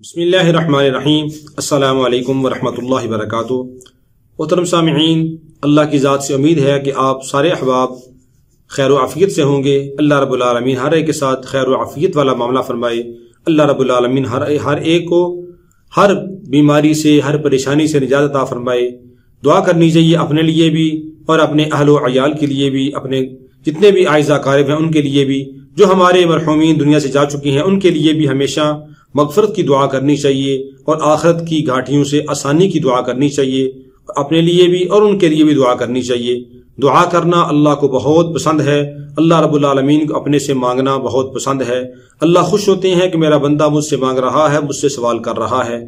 بسم اللہ الرحمن الرحیم۔ السلام علیکم ورحمۃ اللہ وبرکاتہ۔ محترم سامعین، اللہ کی ذات سے امید ہے کہ آپ سارے احباب خیر و عافیت سے ہوں گے۔ اللہ رب العالمین ہر ایک کے ساتھ خیر و عافیت والا معاملہ فرمائے۔ اللہ رب العالمین ہر ایک کو ہر بیماری سے، ہر پریشانی سے نجات عطا فرمائے۔ دعا کرنی چاہیے اپنے لیے بھی اور اپنے اہل و عیال کے لیے بھی، اپنے جتنے بھی اعزہ اقارب ہیں ان کے لیے بھی، جو ہمارے مرحومین دنیا سے جا چکی ہیں ان کے لیے بھی ہمیشہ مغفرت کی دعا کرنی چاہیے اور آخرت کی گھاٹیوں سے آسانی کی دعا کرنی چاہیے۔ اپنے لیے بھی اور ان کے لیے بھی دعا کرنی چاہیے۔ دعا کرنا اللہ کو بہت پسند ہے۔ اللہ رب العالمین کو اپنے سے مانگنا بہت پسند ہے۔ اللہ خوش ہوتے ہیں کہ میرا بندہ مجھ سے مانگ رہا ہے، مجھ سے سوال کر رہا ہے۔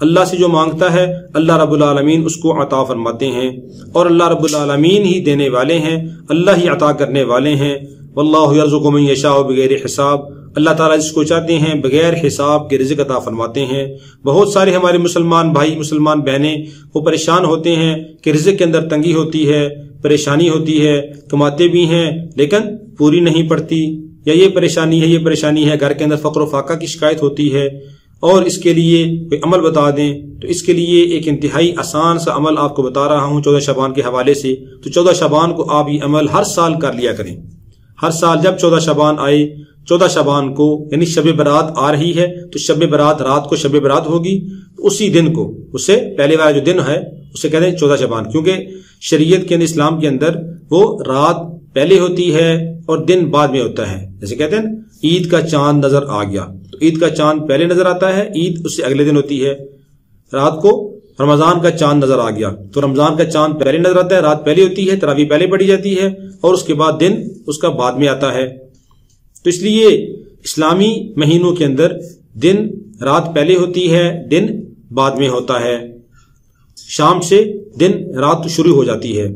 اللہ سے جو مانگتا ہے اللہ رب العالمین اس کو عطا فرماتے ہیں، اور اللہ رب العالمین ہی دینے والے ہیں، اللہ ہی عطا کرنے والے ہیں۔ واللہ یرزق من یشاء بغیر حساب۔ اللہ تعالیٰ جس کو چاہتے ہیں بغیر حساب کے رزق عطا فرماتے ہیں۔ بہت سارے ہمارے مسلمان بھائی، مسلمان بہنیں وہ پریشان ہوتے ہیں کہ رزق کے اندر تنگی ہوتی ہے، پریشانی ہوتی ہے، کماتے بھی ہیں لیکن پوری نہیں پڑتی، یا یہ پریشانی ہے، یہ پریشانی ہے، گھر کے اندر فقر و فاقہ کی شکایت ہوتی ہے، اور اس کے لیے کوئی عمل بتا دیں تو اس کے لیے ایک انتہائی آسان سا عمل آپ کو بتا رہا ہوں 14 شعبان کے حوالے سے۔ تو 14 شعبان کو آپ یہ عمل ہر سال کر لیا کریں۔ ہر سال جب 14 شعبان آئے، 14 شعبان کو یعنی شب برات آ رہی ہے تو شب برات رات کو شب برات ہوگی، اسی دن کو، اس سے پہلے والا جو دن ہے اسے کہتے ہیں 14 شعبان، کیونکہ شریعت کے اندر، اسلام کے اندر وہ رات پہلے ہوتی ہے اور دن بعد میں ہوتا ہے۔ جیسے کہتے ہیں عید کا چاند نظر آ گیا، تو عید کا چاند پہلے نظر آتا ہے، عید اس سے اگلے دن ہوتی ہے۔ رات کو رمضان کا چاند نظر آ گیا تو رمضان کا چاند پہلے نظر آتا ہے، رات پہلے ہوتی ہے، تراویح پہلے پڑھی جاتی ہے، اور اس کے بعد دن اس کا بعد میں آتا ہے۔ تو اس لیے اسلامی مہینوں کے اندر دن رات پہلے ہوتی ہے، دن بعد میں ہوتا ہے، شام سے دن رات شروع ہو جاتی ہے۔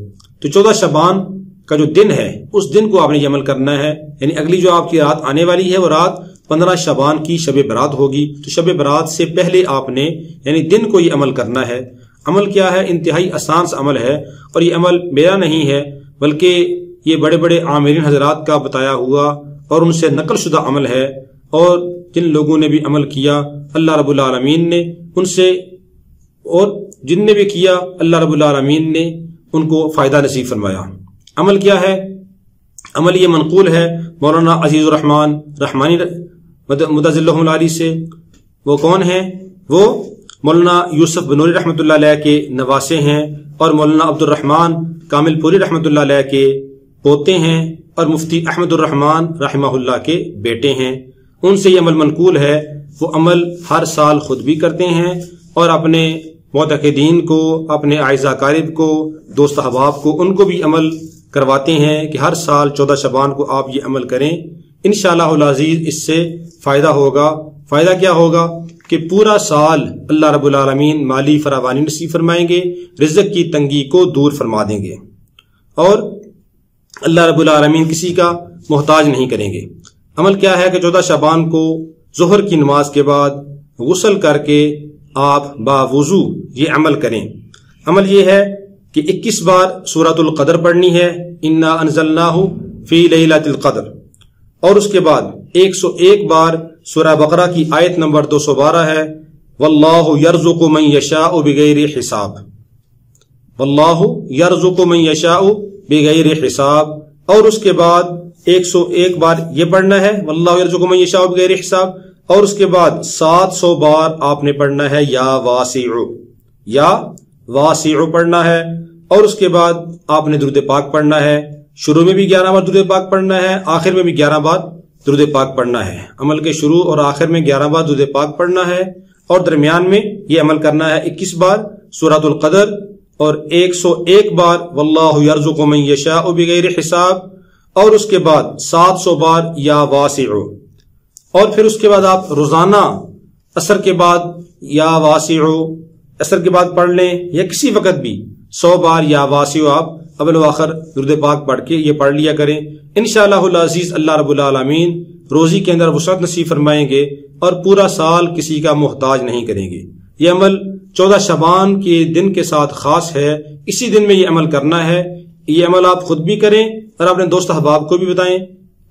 تو 14 شعبان کا جو دن ہے اس دن کو آپ نے یہ عمل کرنا ہے، یعنی اگلی جو آپ کی رات آنے والی ہے وہ رات 15 شعبان کی شب برات ہوگی، تو شب برات سے پہلے آپ نے یعنی دن کو یہ عمل کرنا ہے۔ عمل کیا ہے؟ انتہائی آسان سا عمل ہے، اور یہ عمل میرا نہیں ہے بلکہ یہ بڑے بڑے عامرین حضرات کا بتایا ہوا اور ان سے نقل شدہ عمل ہے، اور جن لوگوں نے بھی عمل کیا اللہ رب العالمین نے ان سے، اور جن نے بھی کیا اللہ رب العالمین نے ان کو فائدہ نصیب فرمایا۔ عمل کیا ہے؟ عمل یہ منقول ہے مولانا عزیز الرحمان رحمانی مدظ اللہ العالی سے۔ وہ کون ہیں؟ وہ مولانا یوسف بنوری رحمۃ اللہ علیہ کے نواسے ہیں، اور مولانا عبد الرحمان کامل پوری رحمۃ اللہ علیہ کے پوتے ہیں، اور مفتی احمد الرحمان رحمہ اللہ کے بیٹے ہیں۔ ان سے یہ عمل منقول ہے۔ وہ عمل ہر سال خود بھی کرتے ہیں اور اپنے معتقدین کو، اپنے اعزہ اقارب کو، دوست احباب کو، ان کو بھی عمل کرواتے ہیں کہ ہر سال 14 شعبان کو آپ یہ عمل کریں۔ انشاءاللہ العزیز اس سے فائدہ ہوگا۔ فائدہ کیا ہوگا؟ کہ پورا سال اللہ رب العالمین مالی فراوانی نصیب فرمائیں گے، رزق کی تنگی کو دور فرما دیں گے، اور اللہ رب العالمین کسی کا محتاج نہیں کریں گے۔ عمل کیا ہے کہ 14 شعبان کو ظہر کی نماز کے بعد غسل کر کے آپ باوضو یہ عمل کریں۔ عمل یہ ہے کہ 21 بار سورۃ القدر پڑھنی ہے، انا انزلناہ فی لیلۃ القدر، اور اس کے بعد 101 بار سورہ بقرہ کی آیت نمبر 212 ہے، واللہ یرزق من یشاء بغیر حساب۔ واللہ یرزق من یشاء بغیر حساب، اور اس کے بعد 101 بار یہ پڑھنا ہے واللہ یرزق من یشاء بغیر حساب، اور اس کے بعد 700 بار آپ نے پڑھنا ہے یا واسع، یا واسع پڑھنا ہے، اور اس کے بعد آپ نے درود پاک پڑھنا ہے۔ شروع میں بھی 11 بار درود پاک پڑھنا ہے، آخر میں بھی 11 بار درود پاک پڑھنا ہے۔ عمل کے شروع اور آخر میں 11 بار درود پاک پڑھنا ہے، اور درمیان میں یہ عمل کرنا ہے 21 بار سورۃ القدر، اور 101 بار واللہ یرزق من یشاء بغیر حساب، اور اس کے بعد 700 بار یا واسع، اور پھر اس کے بعد آپ روزانہ عصر کے بعد یا واسع، عصر کے بعد پڑھ لیں، یا کسی وقت بھی 100 بار یا واسع آپ اول و آخر درود پاک پڑھ کے یہ پڑھ لیا کریں۔ انشاءاللہ العزیز اللہ رب العالمین روزی کے اندر وسعت نصیب فرمائیں گے، اور پورا سال کسی کا محتاج نہیں کریں گے۔ یہ عمل 14 شعبان کے دن کے ساتھ خاص ہے، اسی دن میں یہ عمل کرنا ہے۔ یہ عمل آپ خود بھی کریں اور اپنے دوست احباب کو بھی بتائیں۔